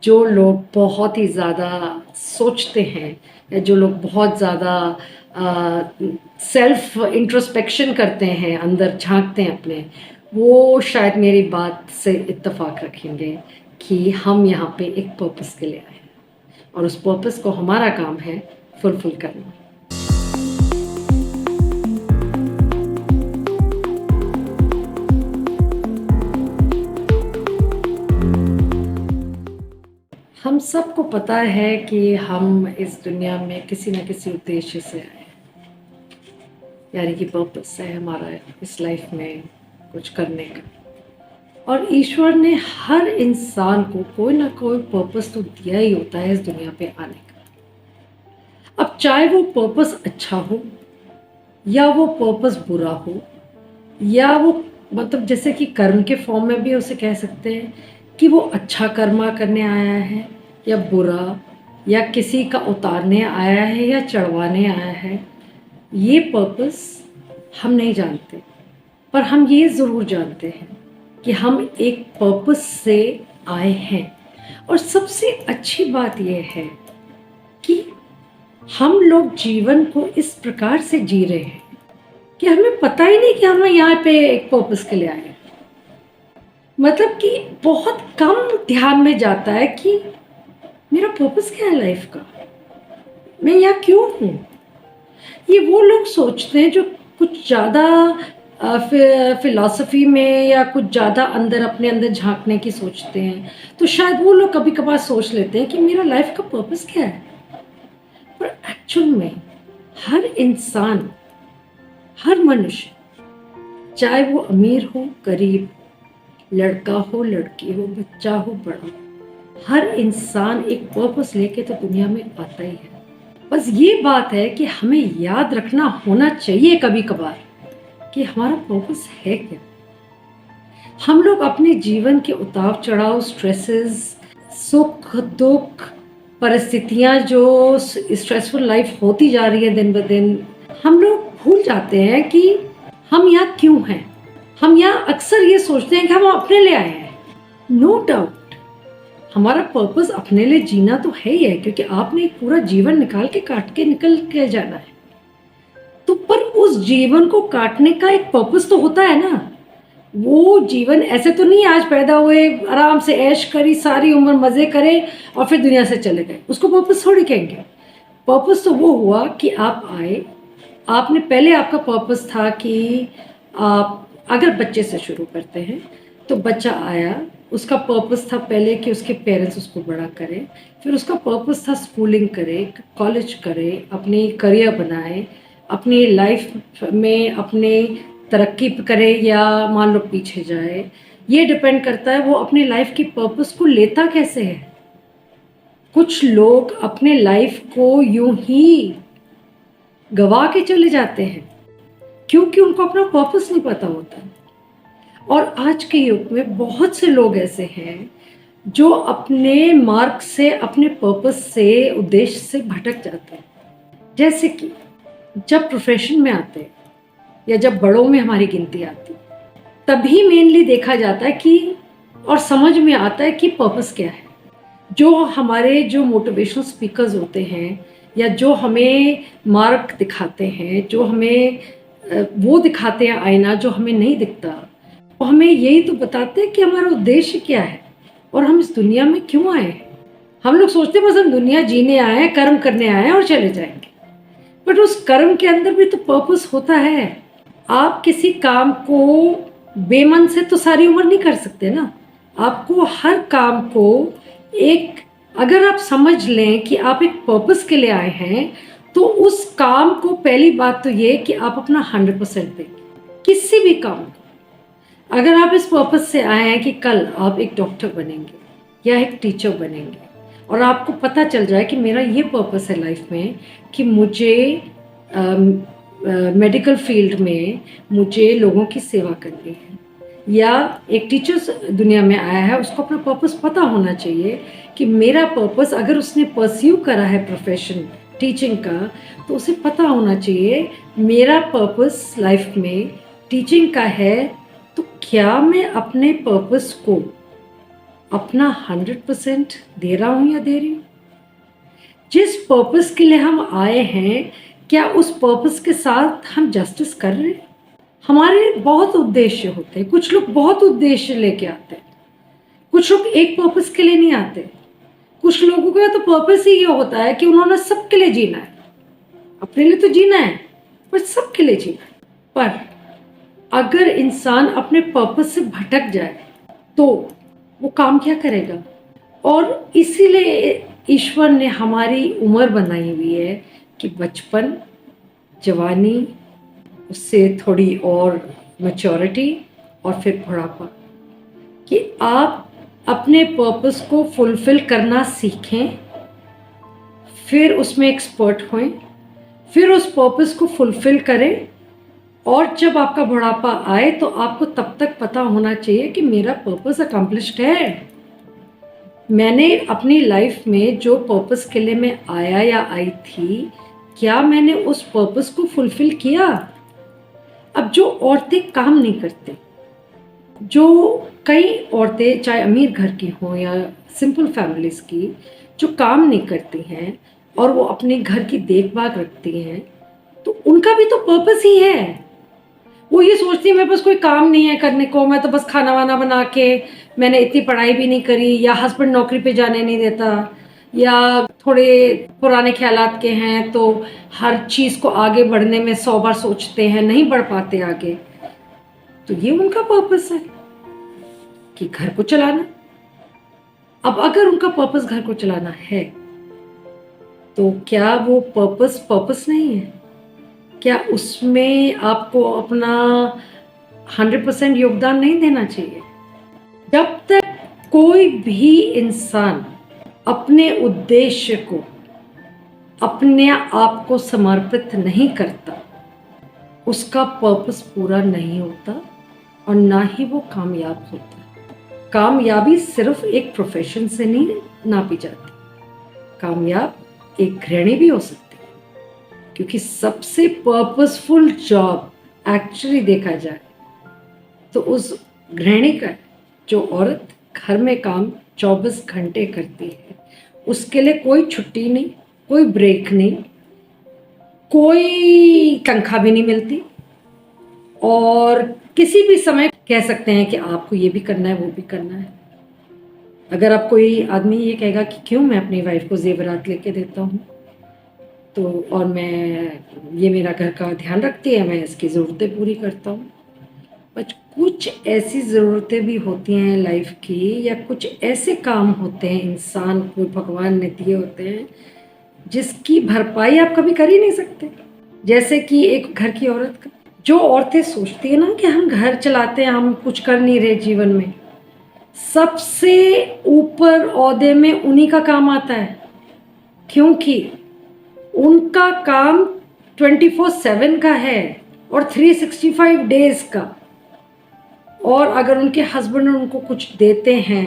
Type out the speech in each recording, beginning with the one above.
जो लोग बहुत ही ज़्यादा सोचते हैं या जो लोग बहुत ज़्यादा सेल्फ इंट्रोस्पेक्शन करते हैं, अंदर झांकते हैं अपने, वो शायद मेरी बात से इत्तेफाक रखेंगे कि हम यहाँ पे एक पर्पस के लिए आए हैं और उस पर्पस को हमारा काम है फुलफिल करना। हम सबको पता है कि हम इस दुनिया में किसी न किसी उद्देश्य से आए हैं, यानी कि पर्पस है हमारा इस लाइफ में कुछ करने का। और ईश्वर ने हर इंसान को कोई ना कोई पर्पस तो दिया ही होता है इस दुनिया पे आने का। अब चाहे वो पर्पस अच्छा हो या वो पर्पस बुरा हो, या वो मतलब जैसे कि कर्म के फॉर्म में भी उसे कह सकते हैं कि वो अच्छा कर्मा करने आया है या बुरा, या किसी का उतारने आया है या चढ़वाने आया है, ये पर्पस हम नहीं जानते। पर हम ये ज़रूर जानते हैं कि हम एक पर्पस से आए हैं। और सबसे अच्छी बात यह है कि हम लोग जीवन को इस प्रकार से जी रहे हैं कि हमें पता ही नहीं कि हम यहाँ पे एक पर्पस के लिए आए हैं। मतलब कि बहुत कम ध्यान में जाता है कि मेरा पर्पस क्या है लाइफ का, मैं यहाँ क्यों हूँ। ये वो लोग सोचते हैं जो कुछ ज़्यादा फिलॉसफी में या कुछ ज़्यादा अंदर अपने अंदर झांकने की सोचते हैं, तो शायद वो लोग कभी कभार सोच लेते हैं कि मेरा लाइफ का पर्पस क्या है। पर एक्चुअल में हर इंसान, हर मनुष्य, चाहे वो अमीर हो गरीब, लड़का हो लड़की हो, बच्चा हो बड़ा हो, हर इंसान एक पर्पस लेके तो दुनिया में आता ही है। बस ये बात है कि हमें याद रखना होना चाहिए कभी कभार कि हमारा पर्पस है क्या। हम लोग अपने जीवन के उतार चढ़ाव, स्ट्रेसेस, सुख दुख, परिस्थितियां जो स्ट्रेसफुल लाइफ होती जा रही है दिन ब दिन, हम लोग भूल जाते हैं कि हम यहाँ क्यों हैं। हम यहाँ अक्सर ये सोचते हैं कि हम अपने लिए आए हैं। नो डाउट हमारा पर्पस अपने लिए जीना तो है ही है, क्योंकि आपने एक पूरा जीवन निकाल के काट के निकल के जाना है। तो पर उस जीवन को काटने का एक पर्पस तो होता है ना। वो जीवन ऐसे तो नहीं आज पैदा हुए, आराम से ऐश करी, सारी उम्र मजे करे और फिर दुनिया से चले गए, उसको पर्पस थोड़ी कहेंगे। पर्पस तो वो हुआ कि आप आए, आपने पहले आपका पर्पस था कि आप अगर बच्चे से शुरू करते हैं तो बच्चा आया, उसका पर्पस था पहले कि उसके पेरेंट्स उसको बड़ा करें, फिर उसका पर्पस था स्कूलिंग करे, कॉलेज करे, अपनी करियर बनाए, अपनी लाइफ में अपने तरक्की करे या मान लो पीछे जाए। ये डिपेंड करता है वो अपनी लाइफ की पर्पस को लेता कैसे है। कुछ लोग अपने लाइफ को यूं ही गवा के चले जाते हैं क्योंकि उनको अपना पर्पस नहीं पता होता। और आज के युग में बहुत से लोग ऐसे हैं जो अपने मार्ग से, अपने पर्पस से, उद्देश्य से भटक जाते हैं। जैसे कि जब प्रोफेशन में आते हैं या जब बड़ों में हमारी गिनती आती है, तभी मेनली देखा जाता है कि और समझ में आता है कि पर्पस क्या है। जो हमारे जो मोटिवेशनल स्पीकर्स होते हैं या जो हमें मार्ग दिखाते हैं, जो हमें वो दिखाते हैं आईना जो हमें नहीं दिखता, वो हमें यही तो बताते हैं कि हमारा उद्देश्य क्या है और हम इस दुनिया में क्यों आए हैं। हम लोग सोचते हैं बस हम दुनिया जीने आए हैं, कर्म करने आए हैं और चले जाएंगे। बट उस कर्म के अंदर भी तो पर्पस होता है। आप किसी काम को बेमन से तो सारी उम्र नहीं कर सकते ना। आपको हर काम को एक, अगर आप समझ लें कि आप एक पर्पस के लिए आए हैं, तो उस काम को पहली बात तो ये कि आप अपना 100% दें। किसी भी काम को अगर आप इस पर्पस से आए हैं कि कल आप एक डॉक्टर बनेंगे या एक टीचर बनेंगे, और आपको पता चल जाए कि मेरा ये पर्पस है लाइफ में कि मुझे मेडिकल फील्ड में मुझे लोगों की सेवा करनी है, या एक टीचर्स दुनिया में आया है, उसको अपना पर्पस पता होना चाहिए कि मेरा पर्पस, अगर उसने परस्यू करा है प्रोफेशन टीचिंग का, तो उसे पता होना चाहिए मेरा पर्पस लाइफ में टीचिंग का है। तो क्या मैं अपने पर्पस को अपना 100% दे रहा हूँ या दे रही हूँ? जिस पर्पस के लिए हम आए हैं, क्या उस पर्पस के साथ हम जस्टिस कर रहे हैं? हमारे बहुत उद्देश्य होते हैं, कुछ लोग बहुत उद्देश्य लेके आते हैं, कुछ लोग एक पर्पस के लिए नहीं आते। कुछ लोगों का तो पर्पस ही ये होता है कि उन्होंने सबके लिए जीना है, अपने लिए तो जीना है पर सबके लिए जीना है। पर अगर इंसान अपने पर्पस से भटक जाए तो वो काम क्या करेगा? और इसीलिए ईश्वर ने हमारी उम्र बनाई हुई है कि बचपन, जवानी, उससे थोड़ी और मैच्योरिटी और फिर बुढ़ापा, कि आप अपने पर्पस को फुलफिल करना सीखें, फिर उसमें एक्सपर्ट हों, फिर उस पर्पस को फुलफिल करें। और जब आपका बुढ़ापा आए तो आपको तब तक पता होना चाहिए कि मेरा पर्पस अकम्प्लिश्ड है। मैंने अपनी लाइफ में जो पर्पस के लिए मैं आया या आई थी, क्या मैंने उस पर्पस को फुलफिल किया? अब जो औरतें काम नहीं करती, जो कई औरतें चाहे अमीर घर की हों या सिंपल फैमिलीज की, जो काम नहीं करती हैं और वो अपने घर की देखभाल रखती हैं, तो उनका भी तो पर्पस ही है। वो ये सोचती है मेरे पास कोई काम नहीं है करने को, मैं तो बस खाना वाना बना के, मैंने इतनी पढ़ाई भी नहीं करी, या हस्बैंड नौकरी पे जाने नहीं देता, या थोड़े पुराने ख्यालात के हैं तो हर चीज़ को आगे बढ़ने में 100 बार सोचते हैं, नहीं बढ़ पाते आगे। तो ये उनका पर्पस है कि घर को चलाना। अब अगर उनका पर्पस घर को चलाना है तो क्या वो पर्पस पर्पस नहीं है? क्या उसमें आपको अपना 100% योगदान नहीं देना चाहिए? जब तक कोई भी इंसान अपने उद्देश्य को, अपने आप को समर्पित नहीं करता, उसका पर्पस पूरा नहीं होता और ना ही वो कामयाब होता। कामयाबी सिर्फ एक प्रोफेशन से नहीं नापी जाती, कामयाब एक गृहिणी भी हो सकती है, क्योंकि सबसे पर्पसफुल जॉब एक्चुअली देखा जाए तो उस गृहिणी का, जो औरत घर में काम 24 घंटे करती है, उसके लिए कोई छुट्टी नहीं, कोई ब्रेक नहीं, कोई तनख्वाह भी नहीं मिलती, और किसी भी समय कह सकते हैं कि आपको ये भी करना है वो भी करना है। अगर आप कोई आदमी ये कहेगा कि क्यों मैं अपनी वाइफ को जेवरात लेके देता हूँ, तो और मैं, ये मेरा घर का ध्यान रखती है, मैं इसकी ज़रूरतें पूरी करता हूँ। बट कुछ ऐसी ज़रूरतें भी होती हैं लाइफ की, या कुछ ऐसे काम होते हैं इंसान को भगवान ने दिए होते हैं जिसकी भरपाई आप कभी कर ही नहीं सकते। जैसे कि एक घर की औरत का, जो औरतें सोचती है ना कि हम घर चलाते हैं, हम कुछ कर नहीं रहे जीवन में, सबसे ऊपर ओहदे में उन्हीं का काम आता है, क्योंकि उनका काम 24/7 का है और 365 डेज का। और अगर उनके हस्बैंड उनको कुछ देते हैं,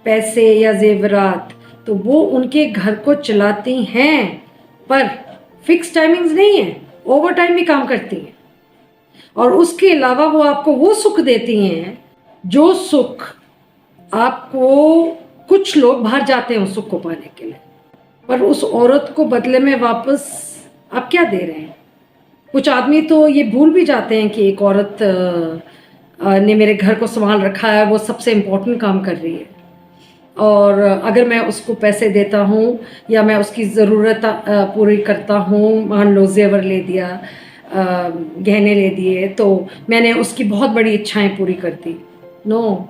पैसे या जेवरात, तो वो उनके घर को चलाती हैं, पर फिक्स टाइमिंग्स नहीं है, ओवर टाइम भी काम करती हैं। और उसके अलावा वो आपको वो सुख देती हैं जो सुख आपको, कुछ लोग बाहर जाते हैं उस सुख को पाने के लिए, पर उस औरत को बदले में वापस आप क्या दे रहे हैं? कुछ आदमी तो ये भूल भी जाते हैं कि एक औरत ने मेरे घर को संभाल रखा है, वो सबसे इम्पोर्टेंट काम कर रही है, और अगर मैं उसको पैसे देता हूँ या मैं उसकी ज़रूरत पूरी करता हूँ, मान लो जेवर ले दिया, गहने ले दिए, तो मैंने उसकी बहुत बड़ी इच्छाएं पूरी कर दी। नो,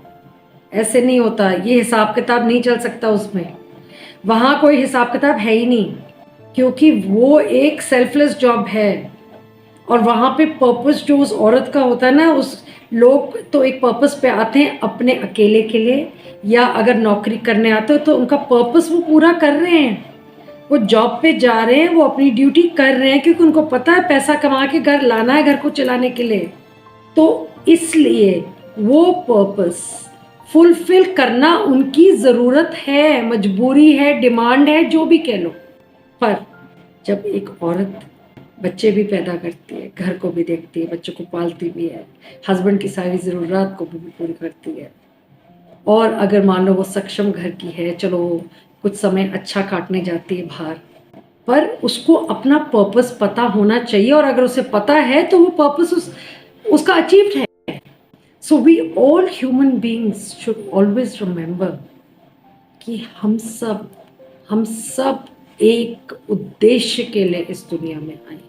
ऐसे नहीं होता, ये हिसाब किताब नहीं चल सकता उसमें, वहाँ कोई हिसाब किताब है ही नहीं, क्योंकि वो एक सेल्फलेस जॉब है। और वहाँ पे पर्पस जो उस औरत का होता है ना, उस लोग तो एक पर्पस पे आते हैं अपने अकेले के लिए, या अगर नौकरी करने आते हो तो उनका पर्पस वो पूरा कर रहे हैं, वो जॉब पे जा रहे हैं, वो अपनी ड्यूटी कर रहे हैं, क्योंकि उनको पता है पैसा कमा के घर लाना है, घर को चलाने के लिए। तो इसलिए वो पर्पस फुलफिल करना उनकी ज़रूरत है, मजबूरी है, डिमांड है, जो भी कह लो। पर जब एक औरत बच्चे भी पैदा करती है, घर को भी देखती है, बच्चों को पालती भी है, हस्बैंड की सारी ज़रूरत को भी पूरी करती है, और अगर मान लो वो सक्षम घर की है, चलो कुछ समय अच्छा काटने जाती है बाहर, पर उसको अपना पर्पस पता होना चाहिए, और अगर उसे पता है तो वो पर्पस उसका अचीव्ड है। So we all human beings should always remember कि हम सब एक उद्देश्य के लिए इस दुनिया में आए हैं।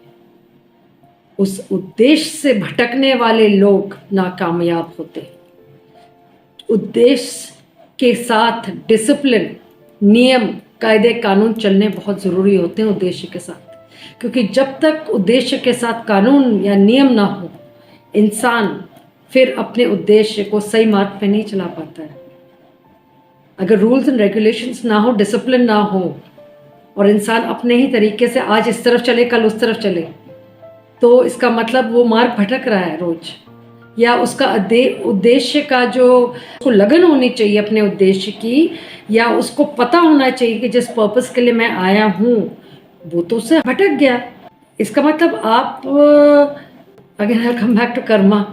उस उद्देश्य से भटकने वाले लोग नाकामयाब होते हैं। उद्देश्य के साथ डिसिप्लिन, नियम, कायदे कानून चलने बहुत ज़रूरी होते हैं उद्देश्य के साथ, क्योंकि जब तक उद्देश्य के साथ कानून या नियम ना हो, इंसान फिर अपने उद्देश्य को सही मार्ग पे नहीं चला पाता है। अगर रूल्स एंड रेगुलेशंस ना हो, डिसिप्लिन ना हो, और इंसान अपने ही तरीके से आज इस तरफ चले कल उस तरफ चले, तो इसका मतलब वो मार्ग भटक रहा है रोज। या उसका उद्देश्य का जो उसको लगन होनी चाहिए अपने उद्देश्य की, या उसको पता होना चाहिए कि जिस पर्पस के लिए मैं आया हूँ, वो तो उससे भटक गया। इसका मतलब आप, again I come back to karma,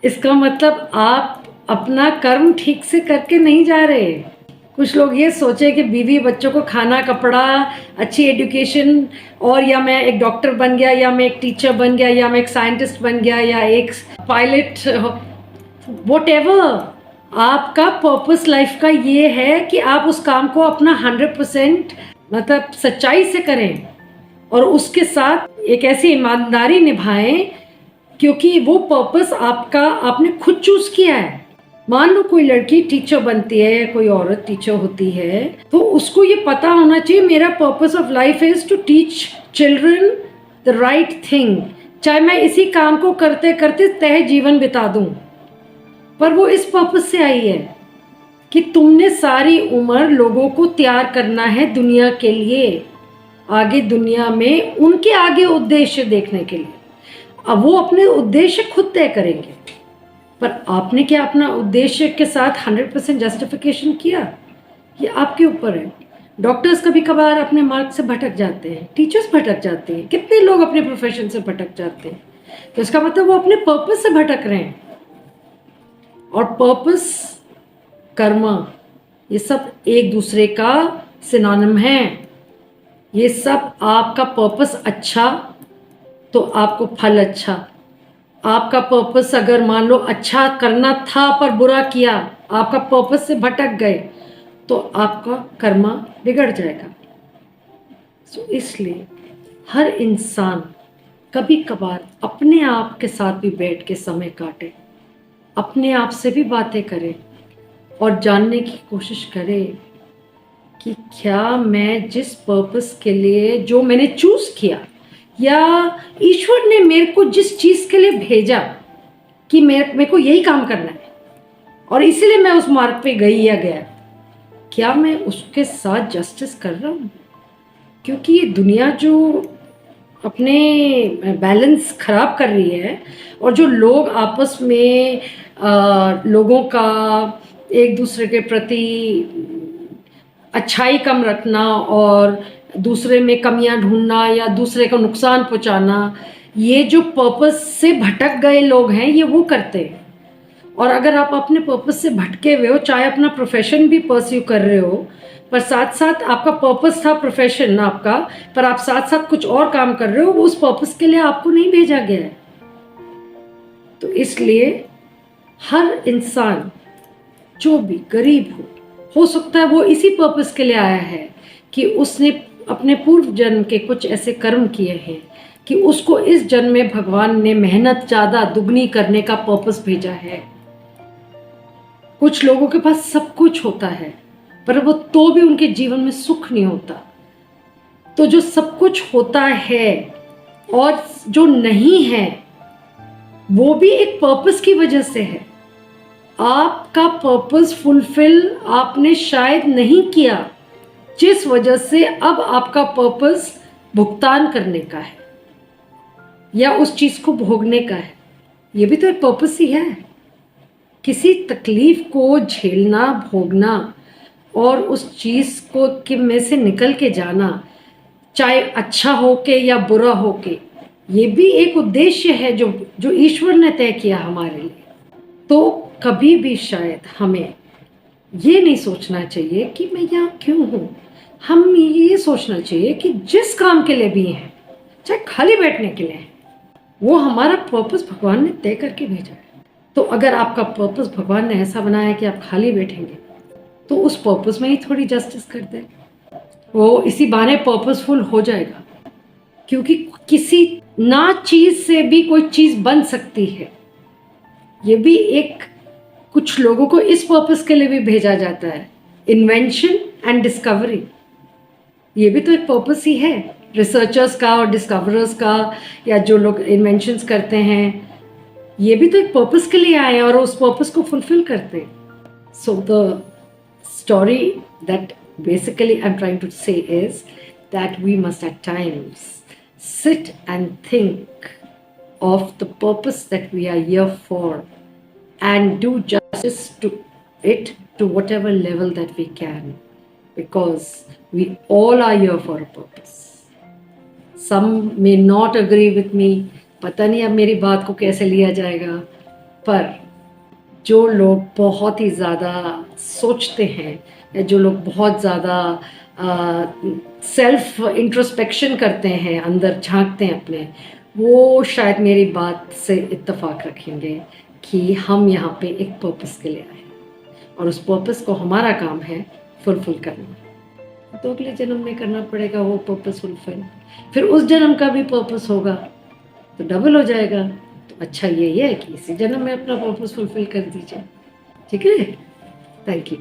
इसका मतलब आप अपना कर्म ठीक से करके नहीं जा रहे। कुछ लोग ये सोचे कि बीवी बच्चों को खाना, कपड़ा, अच्छी एजुकेशन, और या मैं एक डॉक्टर बन गया, या मैं एक टीचर बन गया, या मैं एक साइंटिस्ट बन गया, या एक पायलट, व्हाटएवर आपका पर्पस लाइफ का ये है कि आप उस काम को अपना 100% मतलब सच्चाई से करें, और उसके साथ एक ऐसी ईमानदारी निभाएं, क्योंकि वो पर्पस आपका आपने खुद चूज किया है। मान लो कोई लड़की टीचर बनती है या कोई औरत टीचर होती है, तो उसको ये पता होना चाहिए मेरा purpose of life is to teach children the right thing, चाहे मैं इसी काम को करते करते तय जीवन बिता दूं, पर वो इस पर्पस से आई है कि तुमने सारी उम्र लोगों को तैयार करना है दुनिया के लिए, आगे दुनिया में उनके आगे उद्देश्य देखने के लिए। अब वो अपने उद्देश्य खुद तय करेंगे, पर आपने क्या अपना उद्देश्य के साथ 100% जस्टिफिकेशन किया, ये आपके ऊपर है। डॉक्टर्स कभी कभार अपने मार्ग से भटक जाते हैं, टीचर्स भटक जाते हैं, कितने लोग अपने प्रोफेशन से भटक जाते हैं, तो इसका मतलब वो अपने पर्पस से भटक रहे हैं। और पर्पस, कर्मा, ये सब एक दूसरे का सिनोनिम है। ये सब, आपका पर्पस अच्छा तो आपको फल अच्छा, आपका पर्पस अगर मान लो अच्छा करना था पर बुरा किया, आपका पर्पस से भटक गए, तो आपका कर्मा बिगड़ जाएगा। सो इसलिए हर इंसान कभी कभार अपने आप के साथ भी बैठ के समय काटे, अपने आप से भी बातें करे, और जानने की कोशिश करे कि क्या मैं जिस पर्पस के लिए जो मैंने चूज किया, या ईश्वर ने मेरे को जिस चीज़ के लिए भेजा कि मेरे को यही काम करना है और इसीलिए मैं उस मार्ग पे गई या गया, क्या मैं उसके साथ जस्टिस कर रहा हूँ? क्योंकि ये दुनिया जो अपने बैलेंस खराब कर रही है, और जो लोग आपस में लोगों का एक दूसरे के प्रति अच्छाई कम रखना और दूसरे में कमियां ढूंढना या दूसरे को नुकसान पहुंचाना, ये जो पर्पस से भटक गए लोग हैं ये वो करते हैं। और अगर आप अपने पर्पस से भटके हुए हो, चाहे अपना प्रोफेशन भी परस्यू कर रहे हो, पर साथ साथ आपका पर्पस था प्रोफेशन आपका, पर आप साथ साथ कुछ और काम कर रहे हो, उस पर्पस के लिए आपको नहीं भेजा गया है। तो इसलिए हर इंसान जो भी गरीब हो सकता है वो इसी पर्पस के लिए आया है कि उसने अपने पूर्व जन्म के कुछ ऐसे कर्म किए हैं कि उसको इस जन्म में भगवान ने मेहनत ज़्यादा दुगनी करने का पर्पस भेजा है। कुछ लोगों के पास सब कुछ होता है पर वो तो भी उनके जीवन में सुख नहीं होता। तो जो सब कुछ होता है और जो नहीं है वो भी एक पर्पस की वजह से है। आपका पर्पस फुलफिल आपने शायद नहीं किया, जिस वजह से अब आपका पर्पस भुगतान करने का है या उस चीज को भोगने का है। ये भी तो एक पर्पस ही है, किसी तकलीफ को झेलना, भोगना और उस चीज को कि में से निकल के जाना, चाहे अच्छा हो के या बुरा हो के, ये भी एक उद्देश्य है जो ईश्वर ने तय किया हमारे लिए। तो कभी भी शायद हमें ये नहीं सोचना चाहिए कि मैं यहाँ क्यों हूँ। हम ये सोचना चाहिए कि जिस काम के लिए भी हैं, चाहे खाली बैठने के लिए है, वो हमारा पर्पस भगवान ने तय करके भेजा है। तो अगर आपका पर्पस भगवान ने ऐसा बनाया है कि आप खाली बैठेंगे, तो उस पर्पस में ही थोड़ी जस्टिस कर दें, वो इसी बहाने पर्पसफुल हो जाएगा। क्योंकि किसी ना चीज से भी कोई चीज बन सकती है। ये भी एक, कुछ लोगों को इस पर्पस के लिए भी भेजा जाता है, इन्वेंशन एंड डिस्कवरी। ये भी तो एक पर्पस ही है रिसर्चर्स का और डिस्कवरर्स का, या जो लोग इन्वेंशंस करते हैं, ये भी तो एक पर्पस के लिए आए हैं और उस पर्पस को फुलफिल करते हैं। So the story that basically I'm trying to say is that we must at times sit and think of the purpose that we are here for and do justice to it to whatever level that we can, because we all are here for a purpose. Some may not agree with me, पता नहीं अब मेरी बात को कैसे लिया जाएगा, पर जो लोग बहुत ही ज़्यादा सोचते हैं या जो लोग बहुत ज़्यादा सेल्फ इंट्रोस्पेक्शन करते हैं, अंदर झांकते हैं अपने, वो शायद मेरी बात से इत्तेफाक रखेंगे कि हम यहाँ पे एक पर्पस के लिए आए हैं और उस पर्पस को हमारा काम है फुलफिल करना। तो अगले जन्म में करना पड़ेगा वो पर्पस फुलफिल, फिर उस जन्म का भी पर्पस होगा तो डबल हो जाएगा। तो अच्छा यही है कि इसी जन्म में अपना पर्पस फुलफिल कर दीजिए। ठीक है, थैंक यू।